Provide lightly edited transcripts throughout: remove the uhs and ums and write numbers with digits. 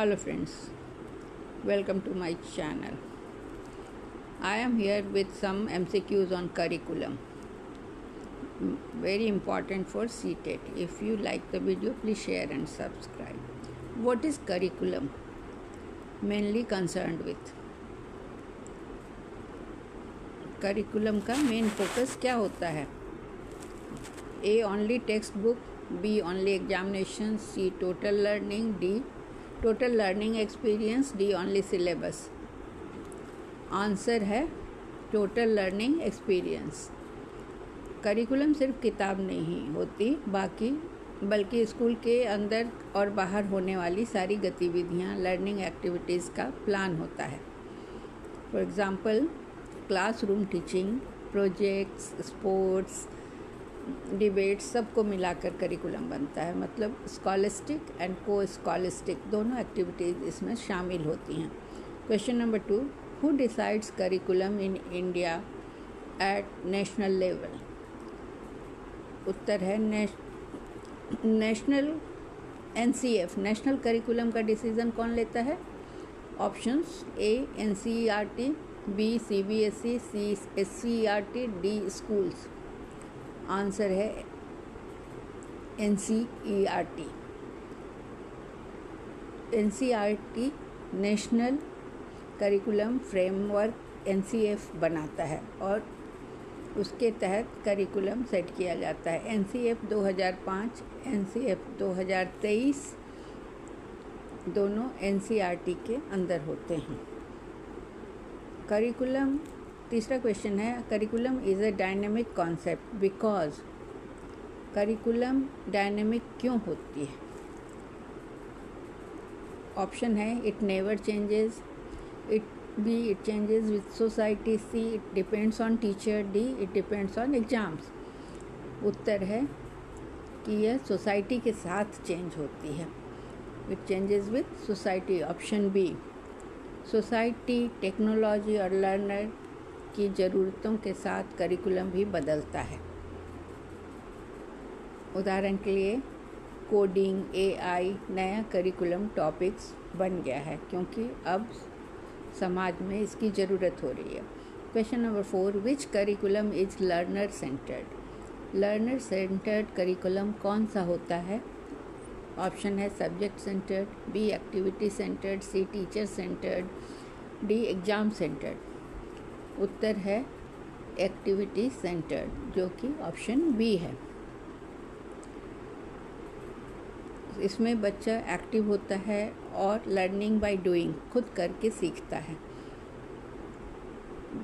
Hello friends, welcome to my channel. I am here with some MCQs on curriculum. Very important for CTET. If you like the video, please share and subscribe. What is curriculum? Mainly concerned with. Curriculum का main focus क्या होता है? A. Only textbook. B. Only examination. C. Total learning. D. Total learning experience. D only syllabus. Answer है total learning experience. Curriculum सिर्फ किताब नहीं होती बल्कि स्कूल के अंदर और बाहर होने वाली सारी गतिविधियाँ, लर्निंग एक्टिविटीज़ का प्लान होता है. For example classroom teaching, projects, sports, debate, सबको मिलाकर करिकुलम बनता है. मतलब स्कॉलिस्टिक एंड को स्कॉलिस्टिक दोनों एक्टिविटीज़ इसमें शामिल होती हैं. Question number 2. Who decides curriculum in India at national level? उत्तर है नेशनल NCF. नेशनल करिकुलम का डिसीज़न कौन लेता है? Options: A NCERT, B CBSE, C SCERT, D schools. Answer है NCERT. NCERT national curriculum framework NCF बनाता है और उसके तहत करिकुलम सेट किया जाता है. NCF 2005, NCF 2023 दोनों NCERT के अंदर होते हैं. करिकुलम. तीसरा क्वेश्चन है curriculum is a dynamic concept because. Curriculum dynamic क्यों होती है? ऑप्शन है it never changes, it changes with society, C it depends on teacher, D it depends on exams. उत्तर है कि यह सोसाइटी के साथ चेंज होती है. It changes with society. Option B. Society, technology और लर्नर की ज़रूरतों के साथ करिकुलम भी बदलता है. उदाहरण के लिए कोडिंग, AI नया करिकुलम टॉपिक्स बन गया है क्योंकि अब समाज में इसकी ज़रूरत हो रही है. Question number 4. Which curriculum is learner centred? Learner centred curriculum कौन सा होता है? ऑप्शन है subject centred, B activity centred, C teacher centred, D exam centred. उत्तर है एक्टिविटी सेंटर्ड जो कि ऑप्शन बी है. इसमें बच्चा एक्टिव होता है और लर्निंग बाय डूइंग, खुद करके सीखता है,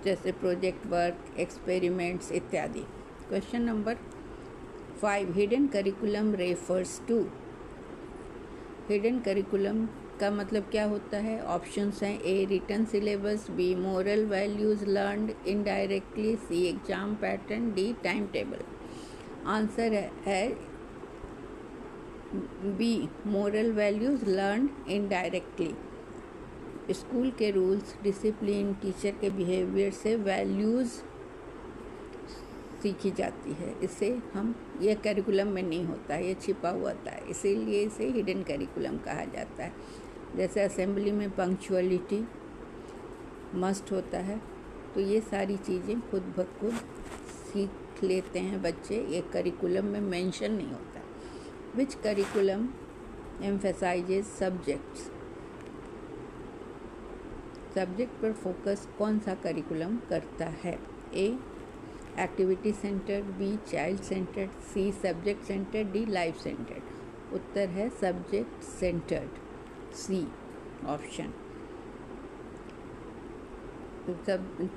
जैसे प्रोजेक्ट वर्क, एक्सपेरिमेंट्स इत्यादि. Question number 5. Hidden curriculum refers to. Hidden curriculum का मतलब क्या होता है? ऑप्शंस हैं A written syllabus, B moral values learned indirectly, C exam pattern, D time table. Answer है B moral values learned indirectly. School के rules, discipline, teacher के behaviour से वैल्यूज़ सीखी जाती है. इससे यह करिकुलम में नहीं होता है, ये छिपा हुआ होता है, इसीलिए इसे हिडन करिकुलम कहा जाता है. जैसे असेंबली में पंक्चुअलिटी मस्ट होता है, तो ये सारी चीज़ें खुद ब खुद सीख लेते हैं बच्चे, ये करिकुलम में मेंशन नहीं होता. Which curriculum emphasises subjects? Subject पर फोकस कौन सा करिकुलम करता है? A activity centred, B child centred, C subject centred, D life centred. उत्तर है subject centred, C option.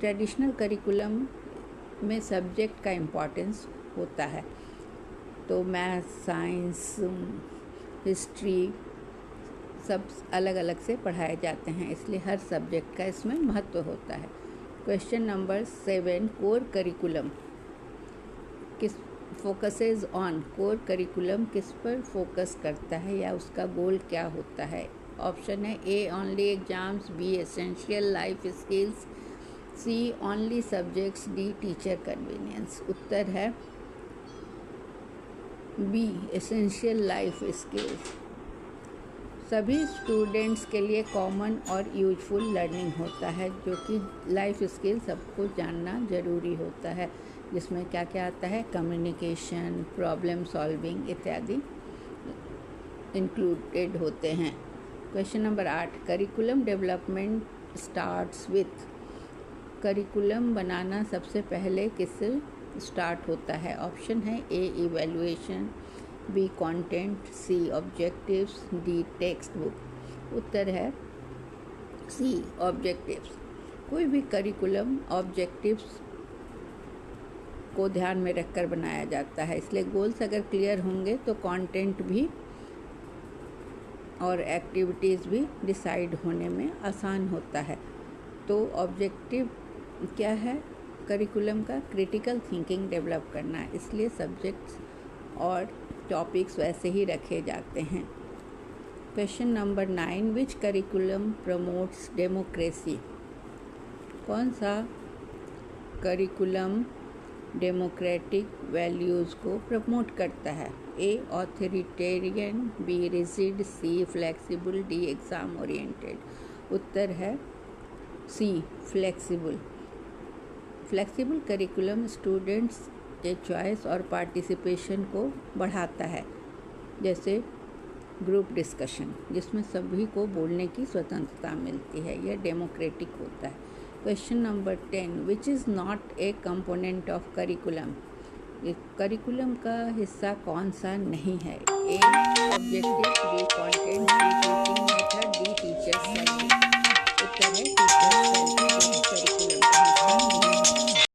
Traditional curriculum में सब्जेक्ट का इम्पोर्टेंस होता है, तो मैथ्स, साइंस, हिस्ट्री सब अलग अलग से पढ़ाए जाते हैं, इसलिए हर सब्जेक्ट का इसमें महत्व होता है. Question number 7. कोर करिकुलम किस फोकसेज ऑन? कोर करिकुलम किस पर फोकस करता है या उसका गोल क्या होता है? ऑप्शन है A only exams, B essential life skills, C only subjects, D teacher convenience. उत्तर है बी एसेंशियल लाइफ स्किल्स. सभी स्टूडेंट्स के लिए कॉमन और यूजफुल लर्निंग होता है, जो कि लाइफ स्किल सबको जानना ज़रूरी होता है, जिसमें क्या क्या आता है, कम्युनिकेशन, प्रॉब्लम सॉल्विंग इत्यादि इंक्लूडेड होते हैं। Question number 8, curriculum development starts with. Curriculum बनाना सबसे पहले किससे स्टार्ट होता है? ऑप्शन है A evaluation, B content, C objectives, D text book. उत्तर है सी ऑब्जेक्टिव्स। कोई भी करिकुलम ऑब्जेक्टिव्स को ध्यान में रखकर बनाया जाता है, इसलिए गोल्स अगर क्लियर होंगे तो कंटेंट भी और एक्टिविटीज़ भी डिसाइड होने में आसान होता है। तो ऑब्जेक्टिव क्या है करिकुलम का? क्रिटिकल थिंकिंग डेवलप करना, इसलिए सब्जेक्ट्स और टॉपिक्स वैसे ही रखे जाते हैं। Question number 9, which curriculum promotes democracy. कौन सा करिकुलम डेमोक्रेटिक वैल्यूज़ को प्रमोट करता है? A authoritarian, B rigid, C flexible, D exam oriented. उत्तर है C flexible. Flexible curriculum students के चॉइस और पार्टिसिपेशन को बढ़ाता है, जैसे ग्रुप डिस्कशन, जिसमें सभी को बोलने की स्वतंत्रता मिलती है, यह डेमोक्रेटिक होता है। Question number 10, which is not a component of curriculum. Curriculum का हिस्सा कौन सा नहीं है? A objective, B content, C teaching method, D teachers salary. उत्तर है टीचर्स सैलरी करिकुलम का हिस्सा नहीं है।